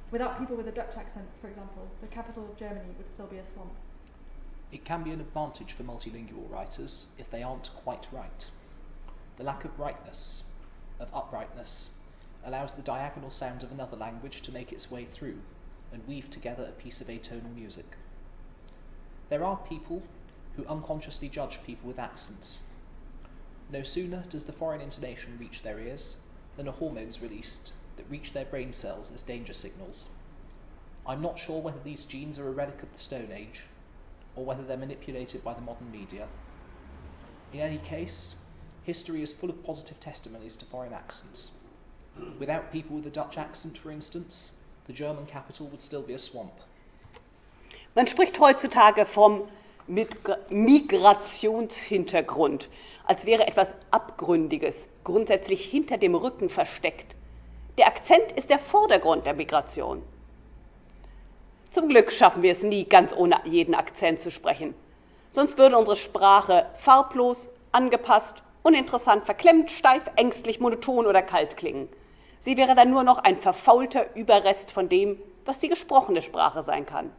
Without people with a Dutch accent, for example, the capital of Germany would still be a swamp. It can be an advantage for multilingual writers if they aren't quite right. The lack of rightness, of uprightness, allows the diagonal sound of another language to make its way through and weave together a piece of atonal music. There are people who unconsciously judge people with accents. No sooner does the foreign intonation reach their ears than a hormone is released that reach their brain cells as danger signals. I'm not sure whether these genes are a relic of the Stone Age or whether they're manipulated by the modern media. In any case, history is full of positive testimonies to foreign accents. Without people with a Dutch accent, for instance, the German capital would still be a swamp. Man spricht heutzutage vom Migrationshintergrund, als wäre etwas Abgründiges grundsätzlich hinter dem Rücken versteckt. Der Akzent ist der Vordergrund der Migration. Zum Glück schaffen wir es nie, ganz ohne jeden Akzent zu sprechen. Sonst würde unsere Sprache farblos, angepasst, uninteressant, verklemmt, steif, ängstlich, monoton oder kalt klingen. Sie wäre dann nur noch ein verfaulter Überrest von dem, was die gesprochene Sprache sein kann.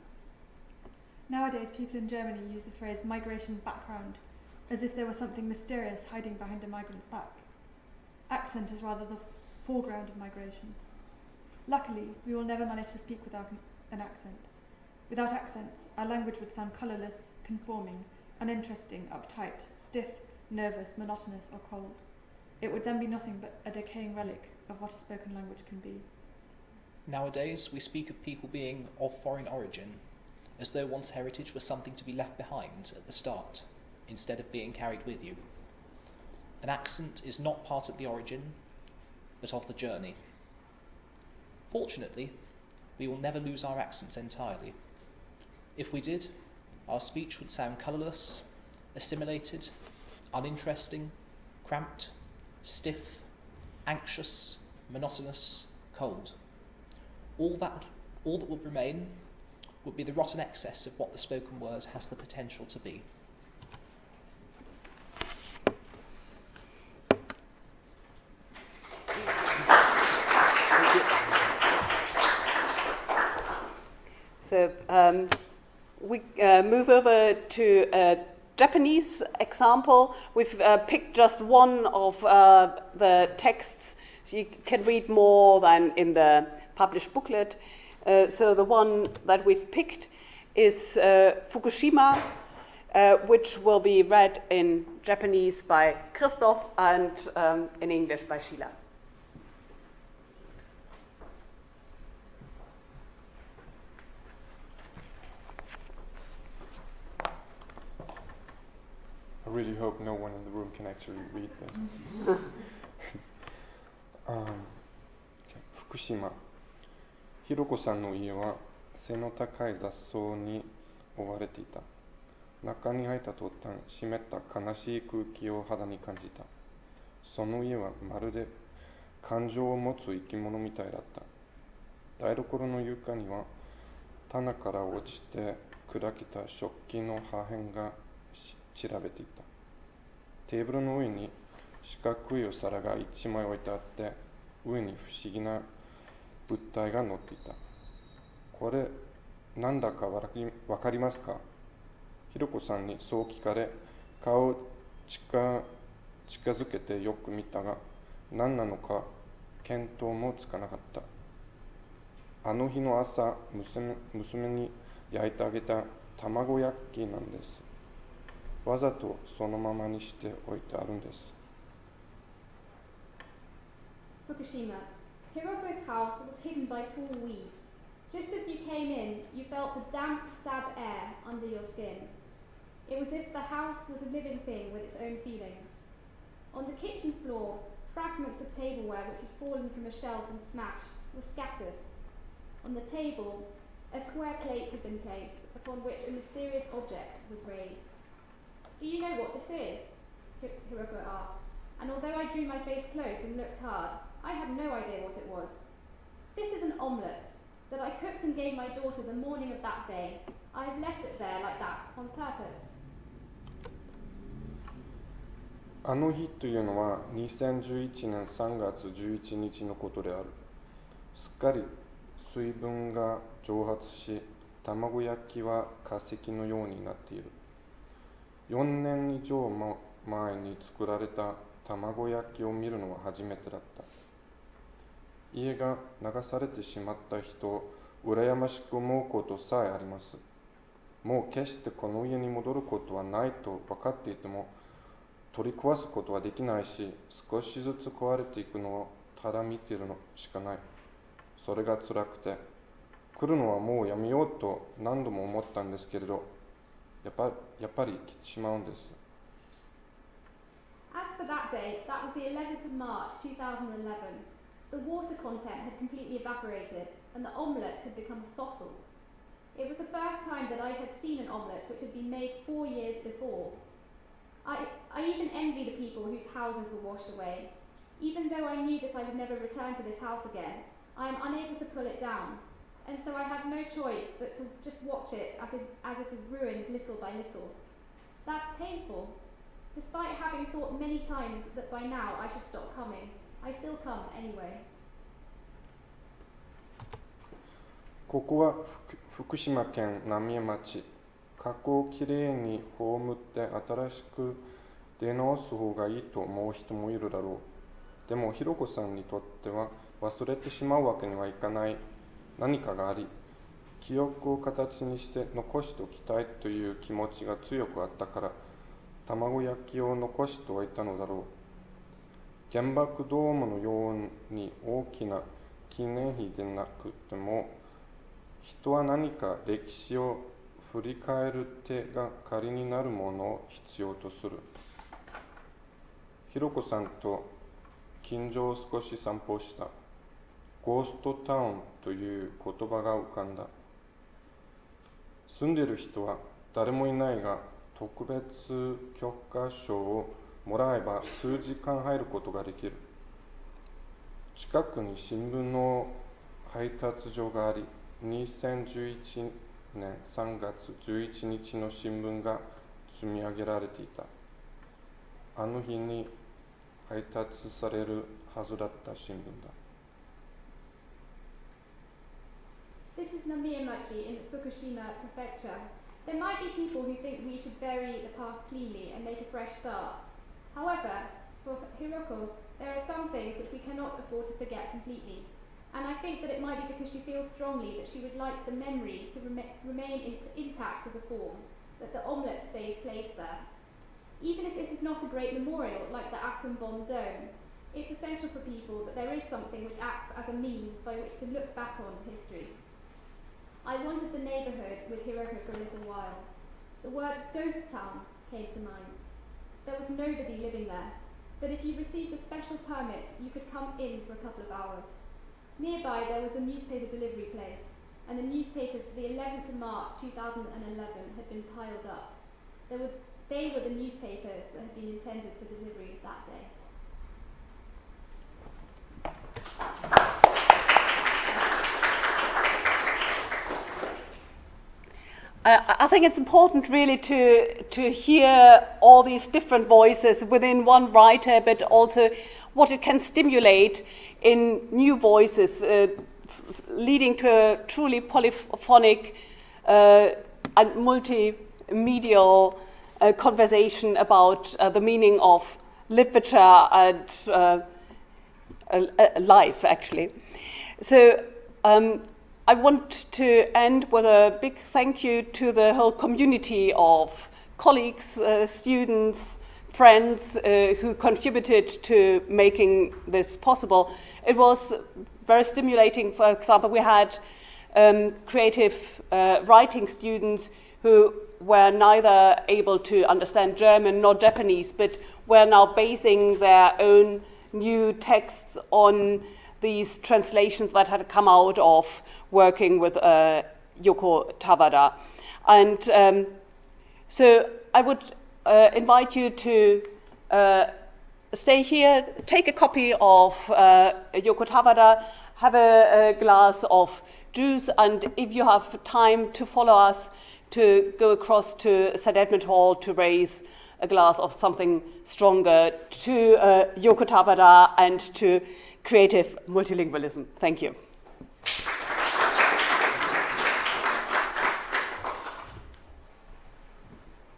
Nowadays, people in Germany use the phrase migration background as if there was something mysterious hiding behind a migrant's back. Accent is rather the foreground of migration. Luckily, we will never manage to speak without an accent. Without accents, our language would sound colourless, conforming, uninteresting, uptight, stiff, nervous, monotonous or cold. It would then be nothing but a decaying relic of what a spoken language can be. Nowadays, we speak of people being of foreign origin, as though one's heritage was something to be left behind at the start, instead of being carried with you. An accent is not part of the origin, but of the journey. Fortunately, we will never lose our accents entirely. If we did, our speech would sound colourless, assimilated, uninteresting, cramped, stiff, anxious, monotonous, cold. All that would remain would be the rotten excess of what the spoken word has the potential to be. So we move over to a Japanese example. We've picked just one of the texts. You can read more than in the published booklet. So the one that we've picked is Fukushima, which will be read in Japanese by Christoph and in English by Sheila. I really hope no one in the room can actually read this. Fukushima. ひろこさんの家は背の高い雑草に覆われていた。中に入った途端、湿った悲しい空気を肌に感じた。その家はまるで感情を持つ生き物みたいだった。台所の床には棚から落ちて砕けた食器の破片が散らべていた。テーブルの上に四角いお皿が1枚置いてあって、上に不思議な物体が乗っていた。これ、なんだかわかりますか？ひろこさんにそう聞かれ、顔を近づけてよく見たが、何なのか見当もつかなかった。あの日の朝、娘に焼いてあげた卵焼きなんです。わざとそのままにしておいてあるんです。Fukushima. Hiroko's house was hidden by tall weeds. Just as you came in, you felt the damp, sad air under your skin. It was as if the house was a living thing with its own feelings. On the kitchen floor, fragments of tableware which had fallen from a shelf and smashed were scattered. On the table, a square plate had been placed, upon which a mysterious object was raised. Do you know what this is? Hiroko asked, and although I drew my face close and looked hard, I had no idea what it was. This is an omelette that I cooked and gave my daughter the morning of that day. I have left it there like that on purpose. あの日というのは2011年3月11日のことである。すっかり水分が蒸発し、卵焼きは化石のようになっている。4年以上も前に作られた卵焼きを見るのは初めてだった。家が流されてしまった人を羨ましく思うことさえあります。もう決してこの家に戻ることはないと分かっていても、取り壊すことはできないし、少しずつ壊れていくのをただ見ているのしかない。それが辛くて、来るのはもうやめようと何度も思ったんですけれど、やっぱり来てしまうんです。As for that day, that was the 11th of March 2011. The water content had completely evaporated, and the omelette had become a fossil. It was the first time that I had seen an omelette which had been made 4 years before. I even envy the people whose houses were washed away. Even though I knew that I would never return to this house again, I am unable to pull it down, and so I have no choice but to just watch it as it is ruined little by little. That's painful. Despite having thought many times that by now I should stop coming, I still come anyway. ここは福島県浪江町。河口をきれいに葬って新しく出直す方がいいと思う人もいるだろう。でもひろこさんにとっては忘れてしまうわけにはいかない何かがあり、記憶を形にして残しておきたいという気持ちが強くあったから、卵焼きを残しておいたのだろう。原爆ドームのように大きな記念碑でなくても、人は何か歴史を振り返る手がかりになるものを必要とする。ひろこさんと近所を少し散歩した。ゴーストタウンという言葉が浮かんだ。住んでいる人は誰もいないが、特別許可証をもらえば数時間入ることができる。近くに新聞の配達所があり、2011年3月11日の新聞が積み上げられていた。あの日に配達されるはずだった新聞だ。This is Namiyamachi in Fukushima Prefecture. There might be people who think we should bury the past cleanly and make a fresh start. However, for Hiroko, there are some things which we cannot afford to forget completely. And I think that it might be because she feels strongly that she would like the memory to remain intact as a form, that the omelette stays placed there. Even if this is not a great memorial like the atom bomb dome, it's essential for people that there is something which acts as a means by which to look back on history. I wandered the neighbourhood with Hiroko for a little while. The word ghost town came to mind. There was nobody living there, but if you received a special permit, you could come in for a couple of hours. Nearby there was a newspaper delivery place, and the newspapers for the 11th of March 2011 had been piled up. They were the newspapers that had been intended for delivery that day. I think it's important really to hear all these different voices within one writer, but also what it can stimulate in new voices, leading to a truly polyphonic and multimedial conversation about the meaning of literature and life, actually. So I want to end with a big thank you to the whole community of colleagues, students, friends who contributed to making this possible. It was very stimulating. For example, we had creative writing students who were neither able to understand German nor Japanese, but were now basing their own new texts on these translations that had come out of working with Yoko Tawada. And so I would invite you to stay here, take a copy of Yoko Tawada, have a glass of juice, and if you have time to follow us, to go across to St. Edmund Hall to raise a glass of something stronger to Yoko Tawada and to creative multilingualism. Thank you.